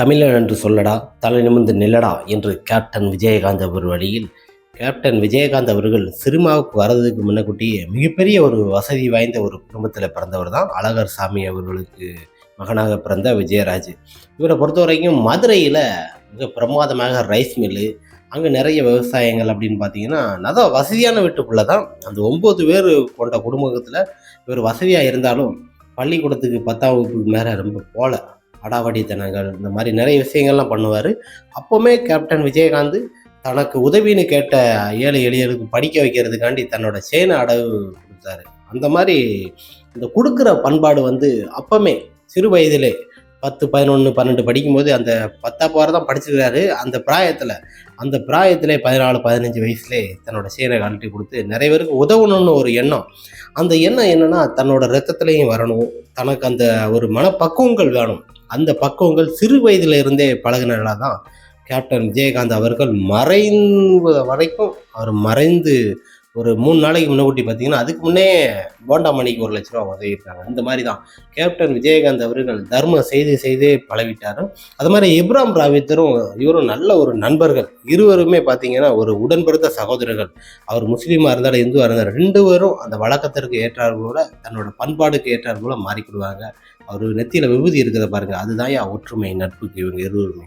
தமிழன் என்று சொல்லடா, தலை நிமிர்ந்து நில்லடா என்று கேப்டன் விஜயகாந்த் அவர் வழியில் கேப்டன் விஜயகாந்த் அவர்கள் சினிமாவுக்கு வர்றதுக்கு முன்னக்கூட்டியே மிகப்பெரிய ஒரு வசதி வாய்ந்த ஒரு குடும்பத்தில் பிறந்தவர் தான் அழகர் சாமி அவர்களுக்கு மகனாக பிறந்த விஜயராஜ். இவரை பொறுத்த வரைக்கும் மதுரையில் மிக பிரமாதமாக ரைஸ் மில்லு, அங்கே நிறைய விவசாயங்கள் அப்படின்னு பார்த்தீங்கன்னா நல்லா வசதியான வீட்டுக்குள்ளே தான். அந்த 9 பேர் கொண்ட குடும்பத்தில் இவர் வசதியாக இருந்தாலும் பள்ளிக்கூடத்துக்கு 10ஆம் வகுப்புக்கு மேலே ரொம்ப போல அடாவடித்தனங்கள் இந்த மாதிரி நிறைய விஷயங்கள்லாம் பண்ணுவார். அப்போவுமே கேப்டன் விஜயகாந்த் தனக்கு உதவின்னு கேட்ட ஏழை எளியருக்கு படிக்க வைக்கிறதுக்காண்டி தன்னோட சேனை அடகு கொடுத்தாரு. அந்த மாதிரி இந்த கொடுக்குற பண்பாடு அப்பமே சிறு வயதிலே 10, 11, 12 படிக்கும்போது அந்த 10ஆம் வாரம் தான் படிச்சிருக்காரு. அந்த பிராயத்திலே 14, 15 வயசுலே தன்னோட சேனை கழட்டி கொடுத்து நிறைய பேருக்கு உதவணும்னு ஒரு எண்ணம். அந்த எண்ணம் என்னன்னா தன்னோட ரத்தத்திலையும் வரணும், தனக்கு அந்த ஒரு மனப்பக்குவங்கள் வேணும். அந்த பக்குவங்கள் சிறு வயதில் இருந்தே பழகினால தான் கேப்டன் விஜயகாந்த் அவர்கள் வரைக்கும் அவர் மறைந்து ஒரு 3 நாளைக்கு முன்னக்கூட்டி பார்த்தீங்கன்னா அதுக்கு முன்னே போண்டா மணிக்கு 1 லட்ச ரூபா உதவியிருக்காங்க. இந்த மாதிரி தான் கேப்டன் விஜயகாந்த் அவர்கள் தர்மம் செய்தே பழகிட்டார். அது மாதிரி இப்ராம் ராவித்தரும் இவரும் நல்ல ஒரு நண்பர்கள். இருவருமே பார்த்தீங்கன்னா ஒரு உடன்பிறந்த சகோதரர்கள். அவர் முஸ்லீமாக இருந்தாலும் இந்துவாக இருந்தாலும் 2 பேரும் அந்த வழக்கத்திற்கு ஏற்றார்களோட தன்னோட பண்பாடுக்கு ஏற்றார்களோட மாறிக்கிடுவாங்க. அவர் நெத்தியில் விபூதி இருக்கிறத பாருங்க, அதுதான் ஒற்றுமை நட்புக்கு இவங்க இருவருமே.